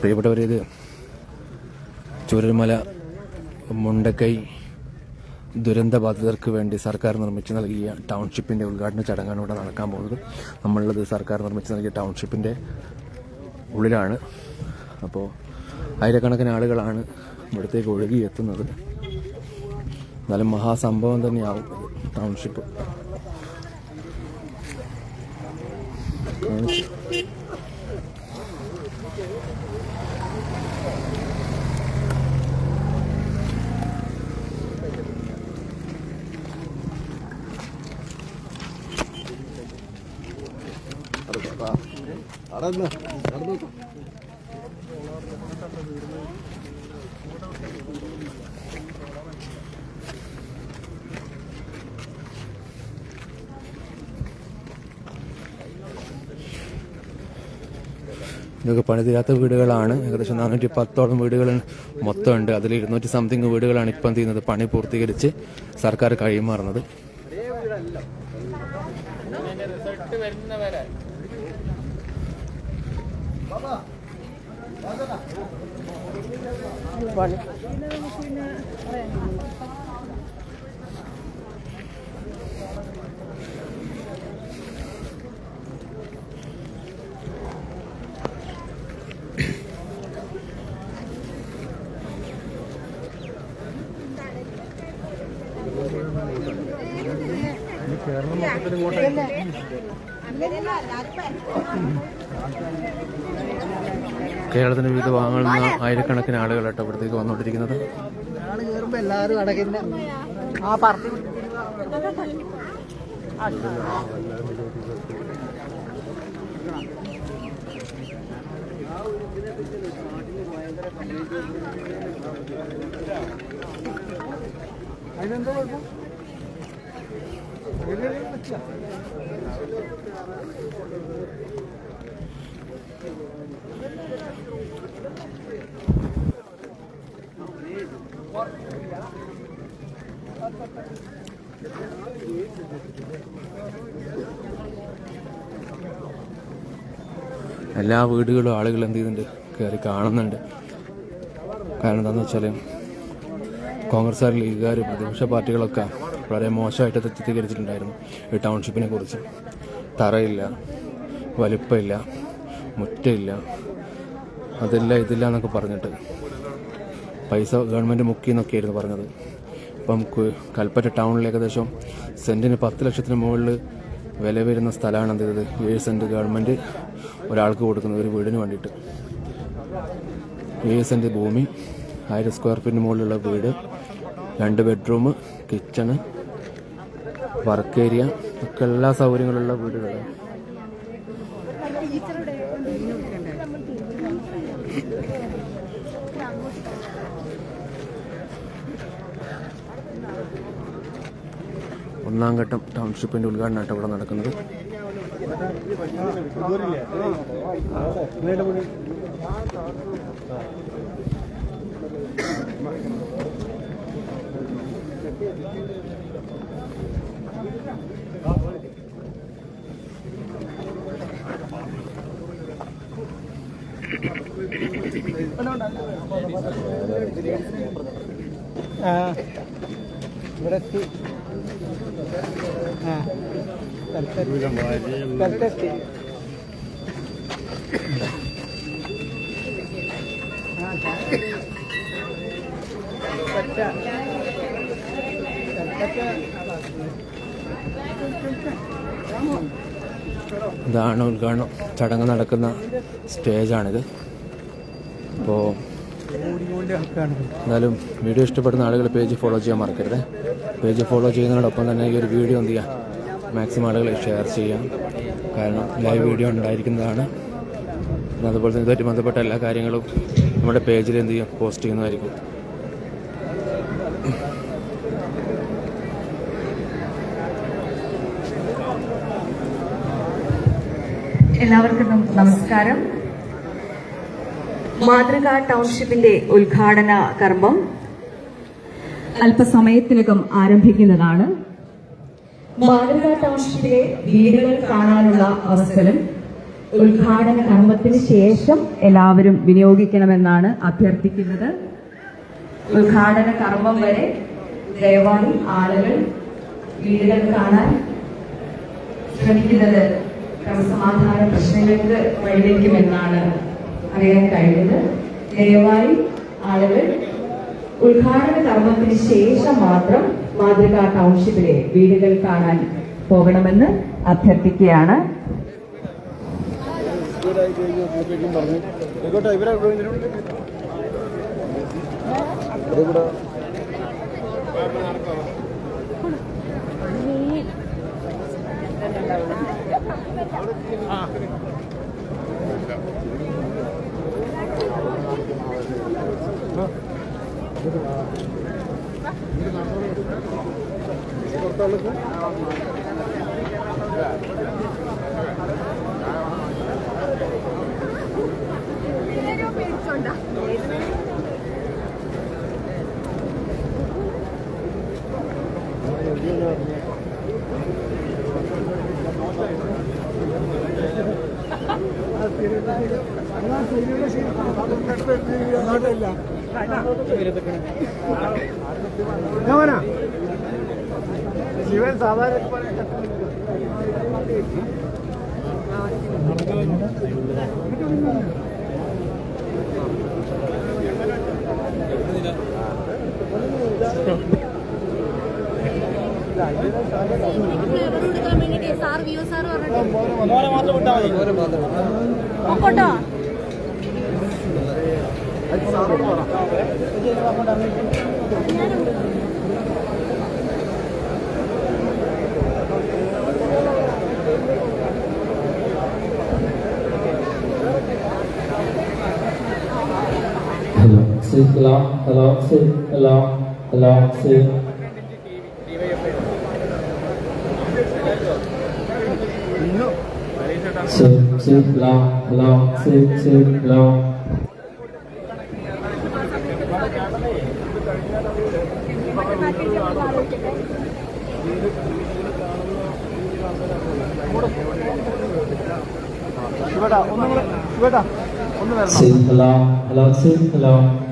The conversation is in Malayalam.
പ്രിയപ്പെട്ടവരേത് ചൂരൽമല മുണ്ടക്കൈ ദുരന്തബാധിതർക്ക് വേണ്ടി സർക്കാർ നിർമ്മിച്ചു നൽകിയ ടൗൺഷിപ്പിൻ്റെ ഉദ്ഘാടന ചടങ്ങാണ് ഇവിടെ നടക്കാൻ പോകുന്നത്. നമ്മളുള്ളത് സർക്കാർ നിർമ്മിച്ചു നൽകിയ ടൗൺഷിപ്പിൻ്റെ ഉള്ളിലാണ്. അപ്പോൾ ആയിരക്കണക്കിന് ആളുകളാണ് ഇവിടത്തേക്ക് ഒഴുകിയെത്തുന്നത്. എന്നാലും മഹാസംഭവം തന്നെയാവും ടൗൺഷിപ്പ്. ഇതൊക്കെ പണി തീരാത്ത വീടുകളാണ്. ഏകദേശം 410ഓളം വീടുകൾ മൊത്തമുണ്ട്. അതിൽ 200 സംതിങ് വീടുകളാണ് ഇപ്പം ചെയ്യുന്നത് പണി പൂർത്തീകരിച്ച് സർക്കാർ കൈമാറുന്നത്. കേരളത്തിന്റെ വിവിധ ഭാഗങ്ങളിൽ നിന്ന് ആയിരക്കണക്കിന് ആളുകളായിട്ട് ഇവിടത്തേക്ക് വന്നുകൊണ്ടിരിക്കുന്നത്. എല്ലാ വീടുകളും ആളുകൾ എന്ത് ചെയ്യുന്നുണ്ട്, കയറി കാണുന്നുണ്ട്. കാരണം എന്താണെന്ന് വെച്ചാൽ കോൺഗ്രസ്സുകാർ, ലീഗുകാർ, പ്രതിപക്ഷ പാർട്ടികളൊക്കെ വളരെ മോശമായിട്ട് ചിത്രീകരിച്ചിട്ടുണ്ടായിരുന്നു ഈ ടൗൺഷിപ്പിനെ കുറിച്ച്. തറയില്ല, വലിപ്പമില്ല, മുറ്റമില്ല, അതില്ല ഇതില്ല എന്നൊക്കെ പറഞ്ഞിട്ട് പൈസ ഗവൺമെൻറ് മുക്കിയെന്നൊക്കെയായിരുന്നു പറഞ്ഞത്. ഇപ്പം കൽപ്പറ്റ ടൗണിൽ ഏകദേശം സെൻറ്റിന് 10 ലക്ഷത്തിന് മുകളിൽ വില വരുന്ന സ്ഥലമാണ് എന്ത് ചെയ്തത് 7 സെൻറ്റ് ഗവൺമെൻറ് ഒരാൾക്ക് കൊടുക്കുന്നത് ഒരു വീടിന് വേണ്ടിയിട്ട്. 7 സെൻറ്റ് ഭൂമി, 1000 സ്ക്വയർ ഫീറ്റിന് മുകളിലുള്ള വീട്, 2 ബെഡ്റൂം, കിച്ചണ്, വർക്ക് ഏരിയ ഒക്കെ എല്ലാ സൗകര്യങ്ങളുള്ള വീടുകളാണ്. ഒന്നാം ഘട്ടം ടൗൺഷിപ്പിന്റെ ഉദ്ഘാടനമായിട്ട് ഇവിടെ നടക്കുന്നത്. ഇവിടെത്തി ഇതാണ് ഉദ്ഘാടനം ചടങ്ങ് നടക്കുന്ന സ്റ്റേജാണിത്. അപ്പോൾ എന്നാലും വീഡിയോ ഇഷ്ടപ്പെടുന്ന ആളുകൾ പേജ് ഫോളോ ചെയ്യാൻ മറക്കരുത്. പേജ് ഫോളോ ചെയ്യുന്നതിനോടൊപ്പം തന്നെ ഈ ഒരു വീഡിയോ എന്ത് ചെയ്യുക, മാക്സിമം ആളുകൾ ഷെയർ ചെയ്യാം. കാരണം ലൈവ് വീഡിയോ ഉണ്ടായിരിക്കുന്നതാണ്. പിന്നെ അതുപോലെ തന്നെ ഇതുമായിട്ട് ബന്ധപ്പെട്ട എല്ലാ കാര്യങ്ങളും നമ്മുടെ പേജിൽ എന്ത് ചെയ്യും, പോസ്റ്റ് ചെയ്യുന്നതായിരിക്കും. എല്ലാവർക്കും നമസ്കാരം. മാതൃകാ ടൗൺഷിപ്പിന്റെ ഉദ്ഘാടന കർമ്മം അല്പസമയത്തിനകം ആരംഭിക്കുന്നതാണ്. മാതൃകാ ടൗൺഷിപ്പിലെ വീടുകൾ കാണാനുള്ള അവസരം ഉദ്ഘാടന കർമ്മത്തിന് ശേഷം എല്ലാവരും വിനിയോഗിക്കണമെന്നാണ് അഭ്യർത്ഥിക്കുന്നത്. ഉദ്ഘാടന കർമ്മം വരെ ദയവായി ആളുകൾ വീടുകൾ കാണാൻ ശ്രമിക്കുന്നത് ക്രമസമാധാന പ്രശ്നങ്ങൾക്ക് വഴിവെക്കുമെന്നാണ് അറിയാൻ കഴിഞ്ഞത്. ദയവായി ആളുകൾ ഉദ്ഘാടന കർമ്മത്തിന് ശേഷം മാത്രം മാതൃകാ ടൗൺഷിപ്പിലെ വീടുകൾ കാണാൻ പോകണമെന്ന് അഭ്യർത്ഥിക്കുകയാണ്. ശിവൻ സാധാരണ സാർ വ്യൂ സാർ പറഞ്ഞിട്ടോ Hello, sit, hello, sit, hello, sit. Sit, hello, sit, hello. Sit, hello, sit, hello.